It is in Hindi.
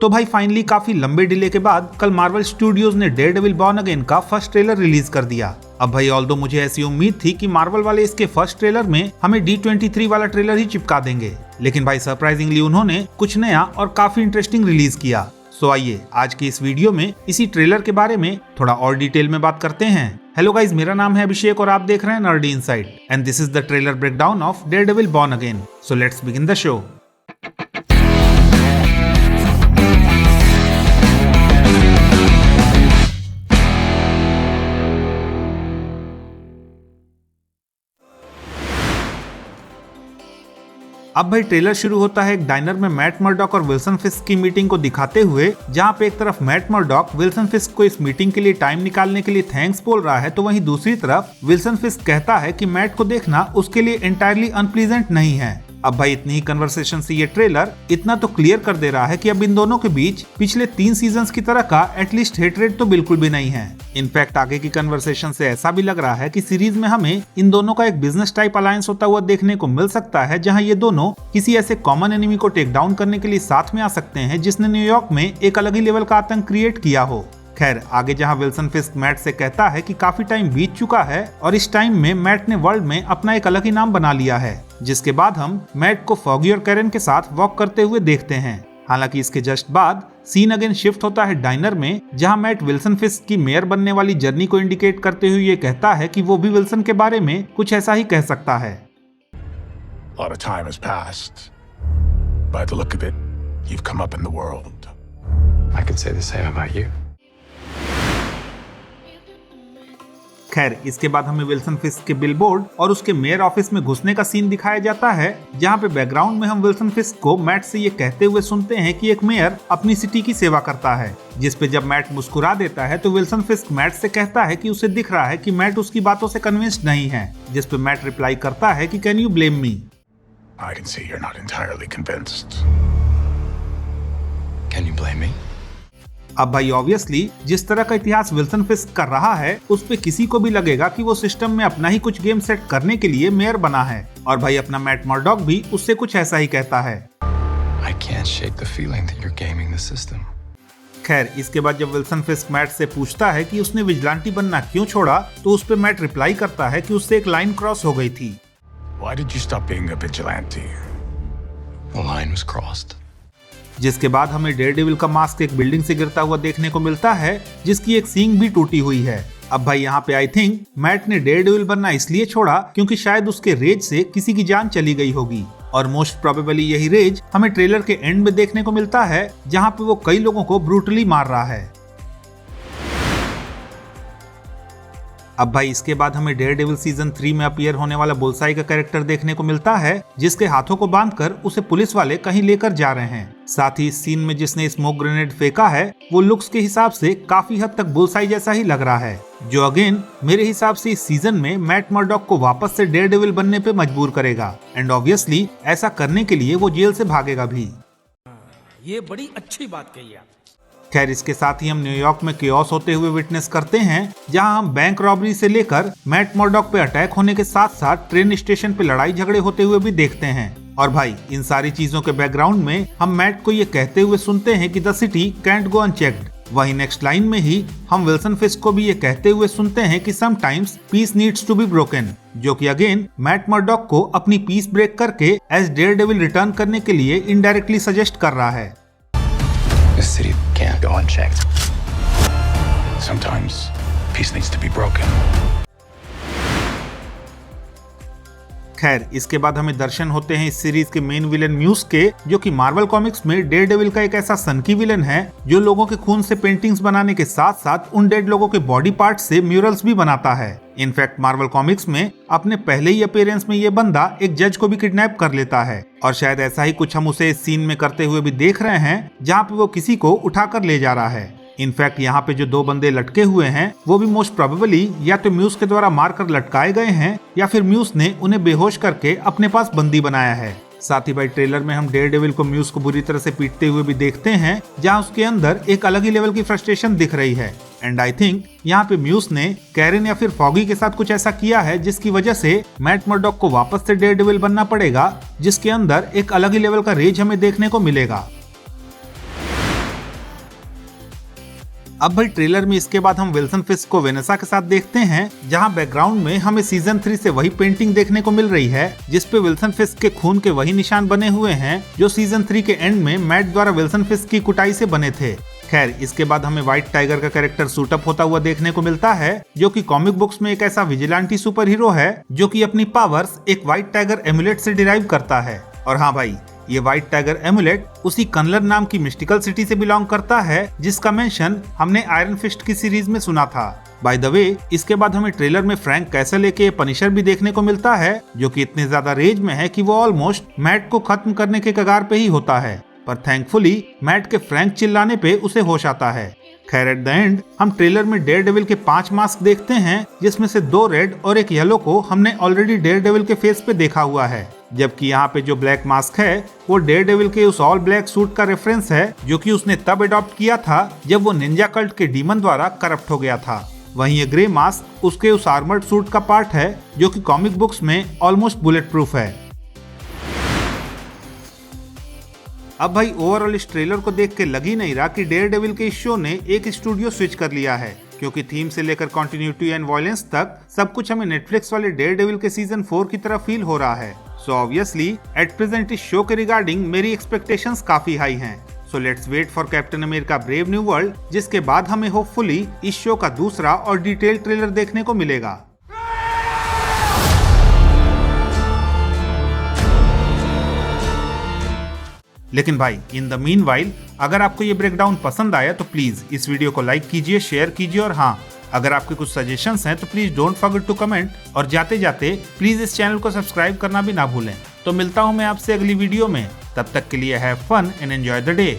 तो भाई फाइनली काफी लंबे डिले के बाद कल मार्वल स्टूडियोज ने डेयरडेविल बॉर्न अगेन का फर्स्ट ट्रेलर रिलीज कर दिया। अब भाई ऑल्दो मुझे ऐसी उम्मीद थी कि मार्वल वाले इसके फर्स्ट ट्रेलर में हमें D23 वाला ट्रेलर ही चिपका देंगे, लेकिन भाई सरप्राइजिंगली उन्होंने कुछ नया और काफी इंटरेस्टिंग रिलीज किया। सो आइए आज की इस वीडियो में इसी ट्रेलर के बारे में थोड़ा और डिटेल में बात करते हैं। हेलो गाइज, मेरा नाम है अभिषेक और आप देख रहे हैं nerdy inside and this is the trailer breakdown of Daredevil born again. So let's begin the show. अब भाई ट्रेलर शुरू होता है एक डाइनर में मैट मर्डॉक और विल्सन फिस्क की मीटिंग को दिखाते हुए, जहां पे एक तरफ मैट मर्डॉक विल्सन फिस्क को इस मीटिंग के लिए टाइम निकालने के लिए थैंक्स बोल रहा है, तो वहीं दूसरी तरफ विल्सन फिस्क कहता है कि मैट को देखना उसके लिए एंटायरली अनप्लीजेंट नहीं है। अब भाई इतनी ही कन्वर्सेशन से ये ट्रेलर इतना तो क्लियर कर दे रहा है कि अब इन दोनों के बीच पिछले 3 सीजन्स की तरह का एटलीस्ट हेटरेट तो बिल्कुल भी नहीं है। इनफैक्ट आगे की कन्वर्सेशन से ऐसा भी लग रहा है कि सीरीज में हमें इन दोनों का एक बिजनेस टाइप अलायंस होता हुआ देखने को मिल सकता है, जहां ये दोनों किसी ऐसे कॉमन एनिमी को टेक डाउन करने के लिए साथ में आ सकते हैं जिसने न्यूयॉर्क में एक अलग ही लेवल का आतंक क्रिएट किया हो। खैर आगे जहां विल्सन फिस्क मैट से कहता है कि काफी टाइम बीत चुका है और इस टाइम में मैट ने वर्ल्ड में अपना एक अलग ही नाम बना लिया है, जिसके बाद हम मैट को फॉगी और कैरन के साथ वॉक करते हुए देखते हैं। हालांकि इसके जस्ट बाद सीन अगेन शिफ्ट होता है डाइनर में, जहां मैट विल्सन फिस्क की मेयर बनने वाली जर्नी को इंडिकेट करते हुए ये कहता है कि वो भी विल्सन के बारे में कुछ ऐसा ही कह सकता है। A lot of time has passed. By the look of it, you've come up in the world. I could say the same about you. खैर इसके बाद हमें विल्सन फिस्क के बिलबोर्ड और उसके मेयर ऑफिस में घुसने का सीन दिखाया जाता है, जहां पे बैकग्राउंड में हम विल्सन फिस्क को मैट से ये कहते हुए सुनते हैं कि एक मेयर अपनी सिटी की सेवा करता है, जिस पे जब मैट मुस्कुरा देता है तो विल्सन फिस्क मैट से कहता है कि उसे दिख रहा है कि मैट उसकी बातों से कन्विंस्ड नहीं है, जिस पे मैट रिप्लाई करता है कि can you blame me? I can see you're not entirely convinced. Can you blame me? अब भाई ऑब्वियसली जिस तरह का इतिहास विल्सन फिस्क कर रहा है उस पे किसी को भी लगेगा कि वो सिस्टम में अपना ही कुछ गेम सेट करने के लिए मेयर बना है, और भाई अपना मैट मर्डॉक भी उससे कुछ ऐसा ही कहता है। I can't shake the feeling that you're gaming the system. खैर इसके बाद जब विल्सन फिस्क मैट से पूछता है कि उसने विजिलेंटी बनना क्यों छोड़ा, तो उस पे मैट रिप्लाई करता है कि उससे एक लाइन क्रॉस हो गई थी। Why did you stop being a vigilante? The line was crossed. जिसके बाद हमें डेयरडेविल का मास्क एक बिल्डिंग से गिरता हुआ देखने को मिलता है, जिसकी एक सींग भी टूटी हुई है। अब भाई यहाँ पे आई थिंक मैट ने डेयरडेविल बनना इसलिए छोड़ा क्योंकि शायद उसके रेज से किसी की जान चली गई होगी, और मोस्ट प्रोबेबली यही रेज हमें ट्रेलर के एंड में देखने को मिलता है, जहाँ पे वो कई लोगों को ब्रूटली मार रहा है। अब भाई इसके बाद हमें डेयरडेविल सीजन 3 में अपीयर होने वाला बुलसाई का कैरेक्टर देखने को मिलता है, जिसके हाथों को बांधकर उसे पुलिस वाले कहीं लेकर जा रहे हैं। साथ ही इस सीन में जिसने स्मोक ग्रेनेड फेंका है वो लुक्स के हिसाब से काफी हद तक बुलसाई जैसा ही लग रहा है, जो अगेन मेरे हिसाब से इस सीजन में मैट मर्डॉक को वापस से डेयरडेविल बनने पे मजबूर करेगा, एंड ऑब्वियसली ऐसा करने के लिए वो जेल से भागेगा भी। ये बड़ी अच्छी बात कही आप। खैर इसके साथ ही हम न्यूयॉर्क में केओस होते हुए विटनेस करते हैं, जहां हम बैंक रॉबरी से लेकर मैट मर्डॉक पे अटैक होने के साथ साथ ट्रेन स्टेशन पे लड़ाई झगड़े होते हुए भी देखते हैं। और भाई इन सारी चीजों के बैकग्राउंड में हम मैट को ये कहते हुए सुनते हैं कि the city can't go unchecked. वहीं नेक्स्ट लाइन में ही हम विल्सन फिस्क को भी ये कहते हुए सुनते हैं कि sometimes peace needs to be broken, जो कि अगेन मैट मर्डॉक को अपनी पीस ब्रेक करके एज डेयरडेविल रिटर्न करने के लिए इनडायरेक्टली सजेस्ट कर रहा है। The city can't go unchecked. Sometimes peace needs to be broken. खैर इसके बाद हमें दर्शन होते हैं इस सीरीज के मेन विलन म्यूस के, जो कि मार्वल कॉमिक्स में डेयरडेविल का एक ऐसा सनकी विलन है जो लोगों के खून से पेंटिंग्स बनाने के साथ साथ उन डेड लोगों के बॉडी पार्ट से म्यूरल्स भी बनाता है। इनफैक्ट मार्वल कॉमिक्स में अपने पहले ही अपीयरेंस में ये बंदा एक जज को भी किडनैप कर लेता है, और शायद ऐसा ही कुछ हम उसे इस सीन में करते हुए भी देख रहे हैं, जहाँ पे वो किसी को उठाकर ले जा रहा है। इनफैक्ट यहाँ पे जो 2 बंदे लटके हुए हैं वो भी मोस्ट प्रोबेबली या तो म्यूस के द्वारा मारकर लटकाए गए हैं, या फिर म्यूस ने उन्हें बेहोश करके अपने पास बंदी बनाया है। साथ ही भाई ट्रेलर में हम डेयरडेविल को म्यूस को बुरी तरह से पीटते हुए भी देखते हैं, जहां उसके अंदर एक अलग ही लेवल की फ्रस्ट्रेशन दिख रही है, एंड आई थिंक यहाँ पे म्यूस ने कैरन या फिर फॉगी के साथ कुछ ऐसा किया है जिसकी वजह से मैट मर्डॉक को वापस से डेयरडेविल बनना पड़ेगा, जिसके अंदर एक अलग ही लेवल का रेज हमें देखने को मिलेगा। अब भाई ट्रेलर में इसके बाद हम विल्सन फिस्क को वेनेसा के साथ देखते हैं, जहां बैकग्राउंड में हमें सीजन 3 से वही पेंटिंग देखने को मिल रही है जिसपे विल्सन फिस्क के खून के वही निशान बने हुए हैं जो सीजन 3 के एंड में मैट द्वारा विल्सन फिस्क की कुटाई से बने थे। खैर, इसके बाद हमें व्हाइट टाइगर का कैरेक्टर सूटअप होता हुआ देखने को मिलता है, जो कि कॉमिक बुक्स में एक ऐसा विजिलेंटी सुपर हीरो है जो कि अपनी पावर्स एक व्हाइट टाइगर एमुलेट से डिराइव करता है। और हाँ भाई, ये व्हाइट टाइगर एमुलेट उसी कनलर नाम की मिस्टिकल सिटी से बिलोंग करता है जिसका मेंशन हमने आयरन फिस्ट की सीरीज में सुना था। बाय द वे, इसके बाद हमें ट्रेलर में फ्रैंक कैसल के पनिशर भी देखने को मिलता है, जो कि इतने ज्यादा रेज में है कि वो ऑलमोस्ट मैट को खत्म करने के कगार पे ही होता है, पर थैंकफुली मैट के फ्रैंक चिल्लाने पे उसे होश आता है। खैर, एट द एंड हम ट्रेलर में डेयरडेविल के 5 मास्क देखते हैं, जिसमें से 2 रेड और एक येलो को हमने ऑलरेडी डेयरडेविल के फेस पे देखा हुआ है, जबकि यहाँ पे जो ब्लैक मास्क है वो डेयरडेविल के उस ऑल ब्लैक सूट का रेफरेंस है जो कि उसने तब अडॉप्ट किया था जब वो निंजा कल्ट के डीमन द्वारा करप्ट हो गया था। वहीं ये ग्रे मास्क उसके उस आर्मर्ड सूट का पार्ट है जो कि कॉमिक बुक्स में ऑलमोस्ट बुलेट प्रूफ है। अब भाई ओवरऑल इस ट्रेलर को देख के लग ही नहीं रहा कि डेयरडेविल के इस शो ने एक स्टूडियो स्विच कर लिया है, क्योंकि थीम से लेकर कंटिन्यूटी एंड वायलेंस तक सब कुछ हमें नेटफ्लिक्स वाले डेयरडेविल के सीजन 4 की तरह फील हो रहा है। सो ऑब्वियसली एट प्रेजेंट इस शो के रिगार्डिंग मेरी एक्सपेक्टेशंस काफी हाई हैं। So let's wait for Captain America Brave New World, जिसके बाद हमें होपफुली इस शो का दूसरा और डिटेल ट्रेलर देखने को मिलेगा। लेकिन भाई, इन द मीनवाइल अगर आपको ये ब्रेकडाउन पसंद आया तो प्लीज इस वीडियो को लाइक कीजिए, शेयर कीजिए, और हाँ, अगर आपके कुछ सजेशंस हैं तो please don't forget to comment, और जाते जाते प्लीज इस चैनल को सब्सक्राइब करना भी ना भूलें। तो मिलता हूँ मैं आपसे अगली वीडियो में, तब तक के लिए have fun and enjoy the day.